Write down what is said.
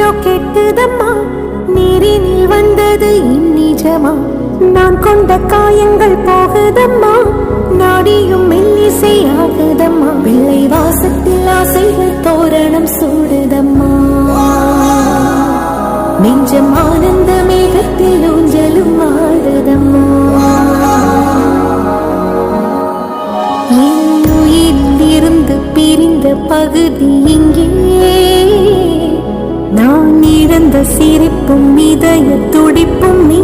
ஏதோ கெட்டுதம்மா, நீரினில் வந்தது இந்நிஜமா. நான் கொண்ட காயங்கள் போகுதம்மா, நாடியும் மெல்லிசை ஆகுதம்மா. வெள்ளை வாசத்தில் ஆசைகள் தோரணம் சூடுதம்மா, நெஞ்சம் ஆனந்த மேகத்தில் ஊஞ்சலும் ஆடுதம்மா. என் உயிரில் இருந்து பிரிந்த பகுதி இங்கே, நான் இழந்த சிரிப்பும் இதய துடிப்பும் நீ